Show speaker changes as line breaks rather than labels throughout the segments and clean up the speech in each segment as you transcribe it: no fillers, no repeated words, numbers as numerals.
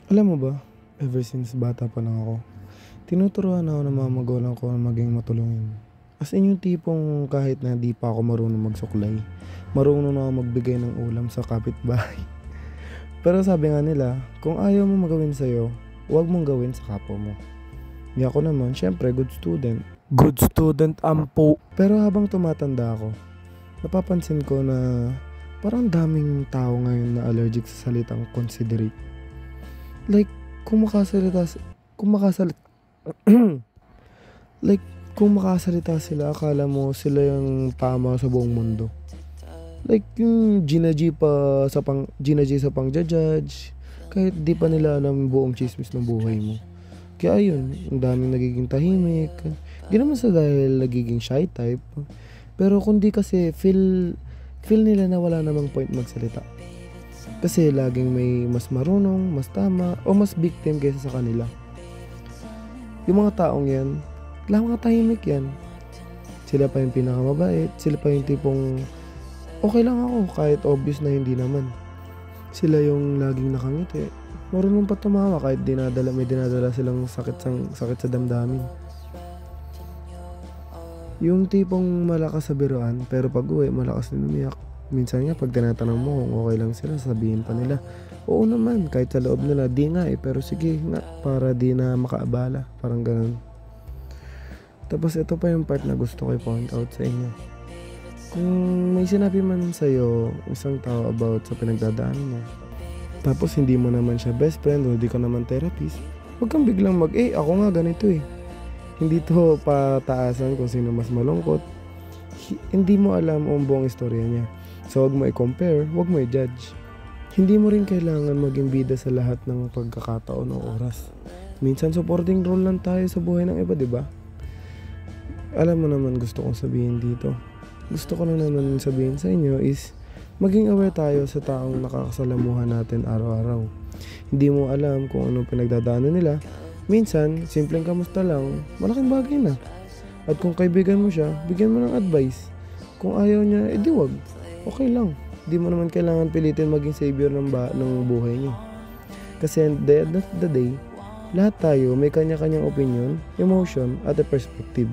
Alam mo ba, ever since bata pa lang ako, tinuturuan ako ng mga magulang ko na maging matulungin. As in yung tipong kahit na di pa ako marunong magsuklay, marunong na ako magbigay ng ulam sa kapitbahay. Pero sabi nga nila, kung ayaw mo magawin sa'yo, huwag mong gawin sa kapwa mo. Di ako naman, syempre, good student. Good student, ampo. Pero habang tumatanda ako, napapansin ko na parang daming tao ngayon na allergic sa salitang considerate. Like, kung makasalita, kung makasalita, like, kung makasalita sila, akala mo sila yung tama sa buong mundo. Like, yung Gina G sa pang-judge, kahit di pa nila alam yung buong chismis ng buhay mo. Kaya ayun, ang daming nagiging tahimik. Di naman sa dahil nagiging shy type, pero kundi kasi feel nila na wala namang point magsalita. Kasi laging may mas marunong, mas tama, o mas victim kaysa sa kanila. Yung mga taong yan, mga tahimik yan. Sila pa yung pinakamabait, sila pa yung tipong okay lang ako kahit obvious na hindi naman. Sila yung laging nakangiti. Marunong pa tumawa kahit may dinadala silang sakit sa damdamin. Yung tipong malakas sa biruan pero pag uwi malakas din umiyak. Minsan nga pag tinatanong mo kung okay lang sila, sabihin pa nila, oo naman, kahit sa loob nila, di nga pero sige nga, para di na makaabala, parang ganun. Tapos ito pa yung part na gusto ko i-point out sa inyo. Kung may sinabi man sa'yo isang tao about sa pinagdadaanan niya, tapos hindi mo naman siya best friend o hindi ka naman therapist, huwag kang biglang ako nga ganito eh. Hindi to pataasan kung sino mas malungkot. Hindi mo alam ang buong istorya niya. So huwag mo i-compare, huwag mo i-judge. Hindi mo rin kailangan maging bida sa lahat ng pagkakataon o oras. Minsan supporting role lang tayo sa buhay ng iba, di ba? Alam mo naman gusto kong sabihin dito. Gusto ko lang naman sabihin sa inyo is maging aware tayo sa taong nakakasalamuhan natin araw-araw. Hindi mo alam kung anong pinagdadaanan nila. Minsan, simpleng kamusta lang, malaking bagay na. At kung kaibigan mo siya, bigyan mo ng advice. Kung ayaw niya, edi wag. Okay lang. Di mo naman kailangan pilitin maging savior ng buhay niyo. Kasi at the end of the day, lahat tayo may kanya-kanyang opinion, emotion, at a perspective.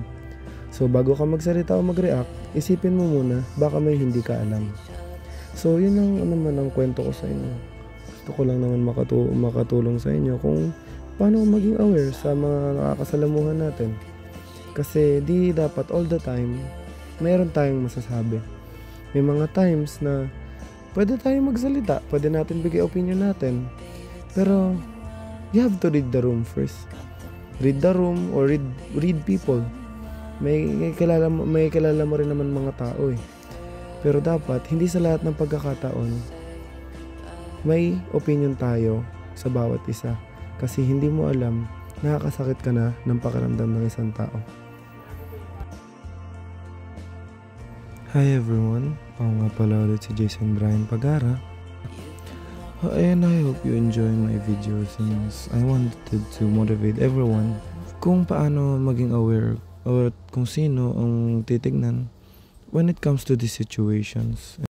So bago ka magsalita o mag-react, isipin mo muna, baka may hindi ka alam. So yun ang naman ang kwento ko sa inyo. Gusto ko lang naman makatulong sa inyo kung paano maging aware sa mga nakakasalamuhan natin. Kasi di dapat all the time, mayroon tayong masasabi. May mga times na pwede tayong magsalita, pwede natin bigay opinion natin. Pero you have to read the room first. Read the room or read people. May kilala mo rin naman mga tao eh. Pero dapat hindi sa lahat ng pagkakataon may opinion tayo sa bawat isa. Kasi hindi mo alam, nakakasakit ka na ng pakiramdam ng isang tao. Hi everyone, ako nga pala ulit si Jason Brian Pagara. And I hope you enjoy my video since I wanted to motivate everyone kung paano maging aware or kung sino ang titignan when it comes to these situations.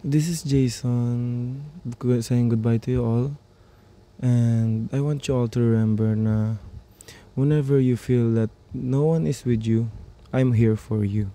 This is Jason saying goodbye to you all. And I want you all to remember na whenever you feel that no one is with you, I'm here for you.